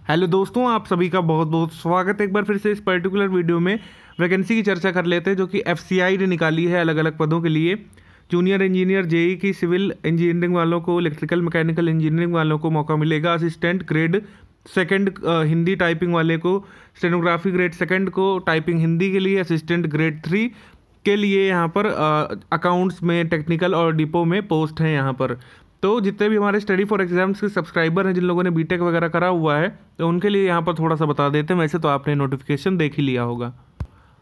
Hello दोस्तों, आप सभी का बहुत बहुत स्वागत है एक बार फिर से इस पर्टिकुलर वीडियो में। वैकेंसी की चर्चा कर लेते हैं जो कि एफसीआई ने निकाली है अलग अलग पदों के लिए। जूनियर इंजीनियर जेई की, सिविल इंजीनियरिंग वालों को, इलेक्ट्रिकल मैकेनिकल इंजीनियरिंग वालों को मौका मिलेगा। Assistant grade second Hindi typing वाले को, स्टेनोग्राफी ग्रेड सेकंड को टाइपिंग हिंदी के लिए, असिस्टेंट ग्रेड 3 के लिए यहाँ पर अकाउंट्स में, टेक्निकल और डिपो में पोस्ट हैं यहाँ पर। तो जितने भी हमारे स्टडी फॉर एग्जाम्स के सब्सक्राइबर हैं, जिन लोगों ने बीटेक वगैरह करा हुआ है, तो उनके लिए यहाँ पर थोड़ा सा बता देते हैं। वैसे तो आपने नोटिफिकेशन देख ही लिया होगा।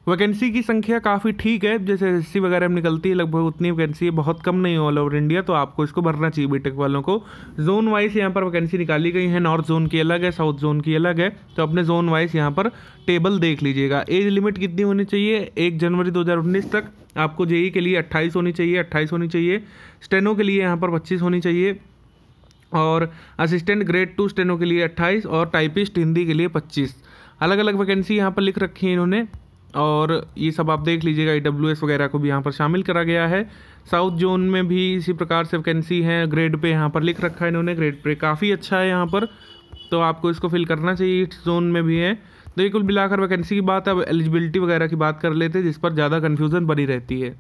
वैकेंसी की संख्या काफ़ी ठीक है, जैसे एसएससी वगैरह में निकलती है लगभग उतनी वैकेंसी है, बहुत कम नहीं है ऑल ओवर इंडिया। तो आपको इसको भरना चाहिए बीटेक वालों को। जोन वाइज यहाँ पर वैकेंसी निकाली गई है। नॉर्थ जोन की अलग है, साउथ जोन की अलग है। तो अपने जोन वाइज यहाँ पर टेबल देख लीजिएगा। एज लिमिट कितनी होनी चाहिए? 1 जनवरी 2019 तक आपको जेई के लिए 28 होनी चाहिए, 28 होनी चाहिए। स्टेनो के लिए यहाँ पर 25 होनी चाहिए, और असिस्टेंट ग्रेड 2 स्टेनो के लिए 28, और टाइपिस्ट हिंदी के लिए 25। अलग अलग वैकेंसी यहाँ पर लिख रखी है इन्होंने, और ये सब आप देख लीजिएगा। AWS वगैरह को भी यहाँ पर शामिल करा गया है। साउथ जोन में भी इसी प्रकार से वैकेंसी है। ग्रेड पे यहाँ पर लिख रखा है इन्होंने, ग्रेड पे काफ़ी अच्छा है यहाँ पर, तो आपको इसको फिल करना चाहिए। इस जोन में भी है। तो ये कुल मिलाकर वैकेंसी की बात है। अब एलिजिबिलिटी वगैरह की बात कर लेते हैं, जिस पर ज़्यादा कन्फ्यूज़न बनी रहती है।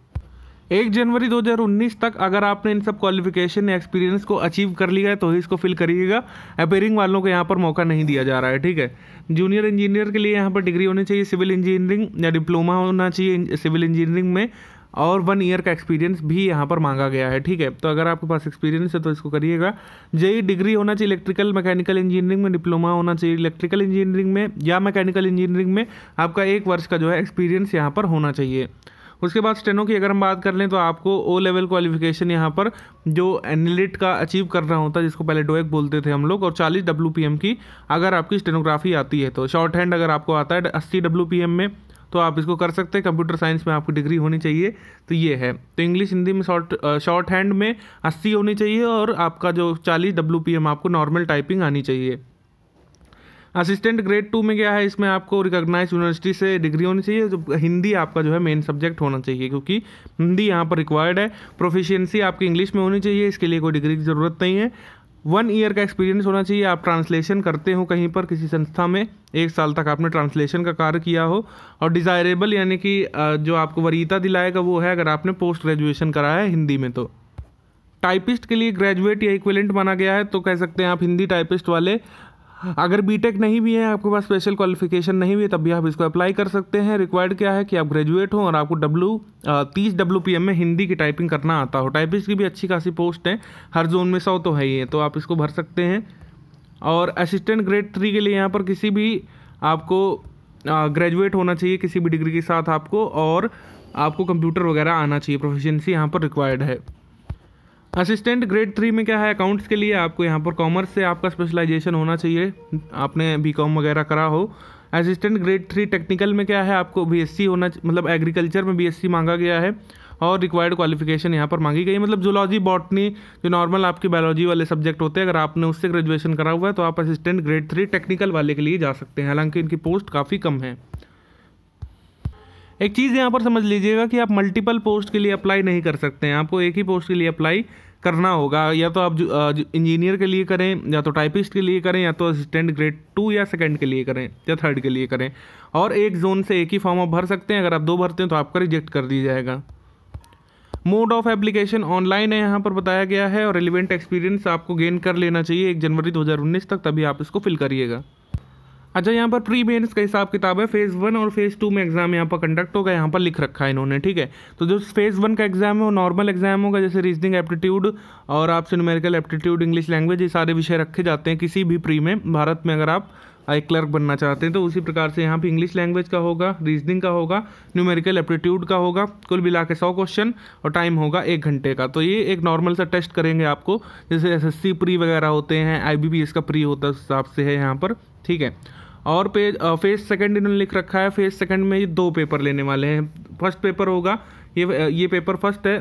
1 जनवरी 2019 तक अगर आपने इन सब क्वालिफिकेशन या एक्सपीरियंस को अचीव कर लिया है तो ही इसको फिल करिएगा। अपेयरिंग वालों को यहाँ पर मौका नहीं दिया जा रहा है, ठीक है। जूनियर इंजीनियर के लिए यहाँ पर डिग्री होनी चाहिए सिविल इंजीनियरिंग, या डिप्लोमा होना चाहिए सिविल इंजीनियरिंग में, और 1 ईयर का एक्सपीरियंस भी यहाँ पर मांगा गया है, ठीक है। तो अगर आपके पास एक्सपीरियंस है तो इसको करिएगा। जेई डिग्री होना चाहिए इलेक्ट्रिकल मैकेनिकल इंजीनियरिंग में, डिप्लोमा होना चाहिए इलेक्ट्रिकल इंजीनियरिंग में या मैकेनिकल इंजीनियरिंग में। आपका 1 वर्ष का जो है एक्सपीरियंस यहाँ पर होना चाहिए। उसके बाद स्टेनो की अगर हम बात कर लें तो आपको O लेवल क्वालिफिकेशन यहाँ पर जो एनलिट का अचीव करना होता है, जिसको पहले डोएक बोलते थे हम लोग, और 40 WPM की अगर आपकी स्टेनोग्राफी आती है तो। शॉर्ट हैंड अगर आपको आता है 80 WPM में तो आप इसको कर सकते हैं। कंप्यूटर साइंस में आपकी डिग्री होनी चाहिए, तो ये है। तो इंग्लिश हिंदी में शॉर्ट हैंड में 80 होनी चाहिए, और आपका जो 40 WPM आपको नॉर्मल टाइपिंग आनी चाहिए। असिस्टेंट ग्रेड 2 में क्या है, इसमें आपको रिकॉग्नाइज यूनिवर्सिटी से डिग्री होनी चाहिए। जो हिंदी आपका जो है मेन सब्जेक्ट होना चाहिए, क्योंकि हिंदी यहाँ पर रिक्वायर्ड है। प्रोफिशिएंसी आपकी इंग्लिश में होनी चाहिए, इसके लिए कोई डिग्री की ज़रूरत नहीं है। 1 ईयर का एक्सपीरियंस होना चाहिए। आप ट्रांसलेशन करते हो कहीं पर, किसी संस्था में 1 साल तक आपने ट्रांसलेशन का कार्य किया हो। और डिज़ायरेबल यानी कि जो आपको वरीयता दिलाएगा वो है अगर आपने पोस्ट ग्रेजुएशन करा है हिंदी में। तो टाइपिस्ट के लिए ग्रेजुएट या इक्विवेलेंट माना गया है, तो कह सकते हैं आप हिंदी टाइपिस्ट वाले। अगर बीटेक नहीं भी है, आपके पास स्पेशल क्वालिफिकेशन नहीं भी है, तब भी आप इसको अप्लाई कर सकते हैं। रिक्वायर्ड क्या है कि आप ग्रेजुएट हो और आपको 30 WPM में हिंदी की टाइपिंग करना आता हो। टाइपिस्ट की भी अच्छी खासी पोस्ट है, हर जोन में 100 तो है ही है, तो आप इसको भर सकते हैं। और असिस्टेंट ग्रेड 3 के लिए यहाँ पर किसी भी आपको ग्रेजुएट होना चाहिए किसी भी डिग्री के साथ आपको, और आपको कंप्यूटर वगैरह आना चाहिए। प्रोफिशिएंसी यहाँ पर रिक्वायर्ड है। असिस्टेंट ग्रेड 3 में क्या है, अकाउंट्स के लिए आपको यहाँ पर कॉमर्स से आपका स्पेशलाइजेशन होना चाहिए, आपने बीकॉम वगैरह करा हो। असिस्टेंट ग्रेड 3 टेक्निकल में क्या है, आपको BSc होना, मतलब एग्रीकल्चर में BSc मांगा गया है, और रिक्वायर्ड क्वालिफिकेशन यहाँ पर मांगी गई है। मतलब जूलॉजी, बॉटनी, जो नॉर्मल आपके बायोलॉजी वाले सब्जेक्ट होते हैं, अगर आपने उससे ग्रेजुएशन करा हुआ है तो आप असिस्टेंट ग्रेड 3 टेक्निकल वाले के लिए जा सकते हैं। हालांकि इनकी पोस्ट काफ़ी कम है। एक चीज़ यहाँ पर समझ लीजिएगा कि आप मल्टीपल पोस्ट के लिए अप्लाई नहीं कर सकते हैं। आपको एक ही पोस्ट के लिए अप्लाई करना होगा। या तो आप इंजीनियर के लिए करें, या तो टाइपिस्ट के लिए करें, या तो असिस्टेंट ग्रेड 2 या सेकंड के लिए करें, या थर्ड के लिए करें। और एक जोन से एक ही फॉर्म आप भर सकते हैं। अगर आप 2 भरते हैं तो आपका रिजेक्ट कर दिया जाएगा। मोड ऑफ एप्लीकेशन ऑनलाइन है यहाँ पर बताया गया है, और रिलेवेंट एक्सपीरियंस आपको गेन कर लेना चाहिए 1 जनवरी 2019 तक, तभी आप इसको फिल करिएगा। अच्छा, यहाँ पर प्री मेंस का हिसाब किताब है। फेज़ 1 और फेज़ 2 में एग्जाम यहाँ पर कंडक्ट होगा, यहाँ पर लिख रखा है इन्होंने, ठीक है। तो जो फेज़ 1 का एग्जाम है वो नॉर्मल एग्जाम होगा, जैसे रीजनिंग एप्टीट्यूड और आपसे न्यूमेरिकल एप्टीट्यूड, इंग्लिश लैंग्वेज, ये सारे विषय रखे जाते हैं किसी भी प्री में भारत में। अगर आप एक क्लर्क बनना चाहते हैं तो उसी प्रकार से यहाँ पे इंग्लिश लैंग्वेज का होगा, रीजनिंग का होगा, न्यूमेरिकल एप्टीट्यूड का होगा। कुल मिला के 100 क्वेश्चन, और टाइम होगा 1 घंटे का। तो ये एक नॉर्मल सा टेस्ट करेंगे आपको, जैसे SSC प्री वगैरह होते हैं, IBPS का प्री होता है, उस हिसाब से है यहाँ पर, ठीक है। और फेज़ सेकंड इन्होंने लिख रखा है। फेज़ सेकंड में ये 2 पेपर लेने वाले हैं। फर्स्ट पेपर होगा, ये पेपर फर्स्ट है,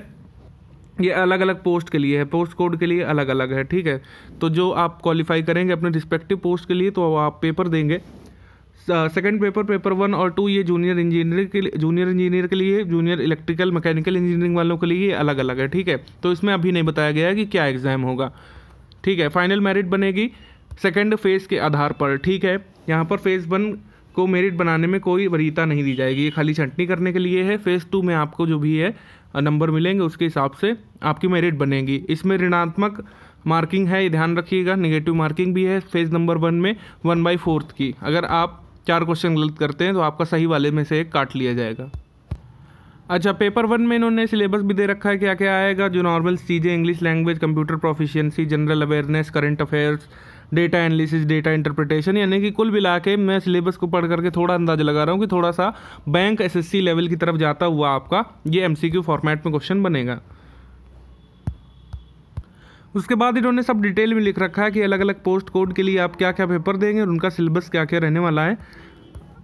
ये अलग अलग पोस्ट के लिए है, पोस्ट कोड के लिए अलग अलग है, ठीक है। तो जो आप क्वालिफाई करेंगे अपने रिस्पेक्टिव पोस्ट के लिए, तो आप पेपर देंगे। सेकंड पेपर 1 और 2 ये जूनियर इंजीनियर के लिए, जूनियर इलेक्ट्रिकल मैकेनिकल इंजीनियरिंग वालों के लिए अलग अलग है, ठीक है। तो इसमें अभी नहीं बताया गया है कि क्या एग्ज़ाम होगा, ठीक है। फाइनल मेरिट बनेगी सेकेंड फेज़ के आधार पर, ठीक है। यहाँ पर फेज़ 1 को मेरिट बनाने में कोई वरीयता नहीं दी जाएगी, ये खाली छंटनी करने के लिए है। फेज़ 2 में आपको जो भी है नंबर मिलेंगे उसके हिसाब से आपकी मेरिट बनेगी। इसमें ऋणात्मक मार्किंग है, ये ध्यान रखिएगा, नेगेटिव मार्किंग भी है फेज़ नंबर 1 में 1/4 की। अगर आप 4 क्वेश्चन गलत करते हैं तो आपका सही वाले में से एक काट लिया जाएगा। अच्छा, पेपर 1 में इन्होंने सिलेबस भी दे रखा है, क्या क्या आएगा। जो नॉर्मल चीज़ें, English language, computer proficiency, general awareness, current affairs, data analysis, data interpretation, यानी कि कुल मिला के मैं सिलेबस को पढ़ करके थोड़ा अंदाजा लगा रहा हूँ कि थोड़ा सा बैंक एसएससी लेवल की तरफ जाता हुआ आपका ये एमसीक्यू फॉर्मेट में क्वेश्चन बनेगा। उसके बाद इन्होंने सब डिटेल में लिख रखा है कि अलग अलग पोस्ट कोड के लिए आप क्या क्या पेपर देंगे और उनका सिलेबस क्या क्या रहने वाला है,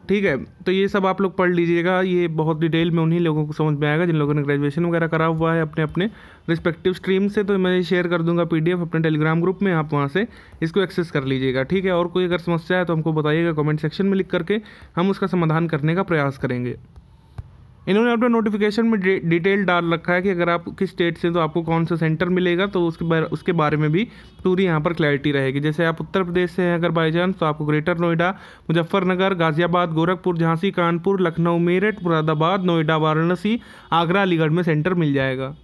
ठीक है। तो ये सब आप लोग पढ़ लीजिएगा, ये बहुत डिटेल में उन्हीं लोगों को समझ में आएगा जिन लोगों ने ग्रेजुएशन वगैरह करा हुआ है अपने अपने रिस्पेक्टिव स्ट्रीम से। तो मैं शेयर कर दूंगा पीडीएफ अपने टेलीग्राम ग्रुप में, आप वहाँ से इसको एक्सेस कर लीजिएगा, ठीक है। और कोई अगर समस्या है तो हमको बताइएगा कमेंट सेक्शन में लिख करके, हम उसका समाधान करने का प्रयास करेंगे। इन्होंने अपने नोटिफिकेशन में डिटेल डाल रखा है कि अगर आप किस स्टेट से तो आपको कौन सा सेंटर मिलेगा, तो उसके बारे में भी पूरी यहाँ पर क्लैरिटी रहेगी। जैसे आप उत्तर प्रदेश से हैं अगर बाई चांस, तो आपको ग्रेटर नोएडा, मुजफ्फरनगर, गाजियाबाद, गोरखपुर, झांसी, कानपुर, लखनऊ, मेरठ, मुरादाबाद, नोएडा, वाराणसी, आगरा, अलीगढ़ में सेंटर मिल जाएगा।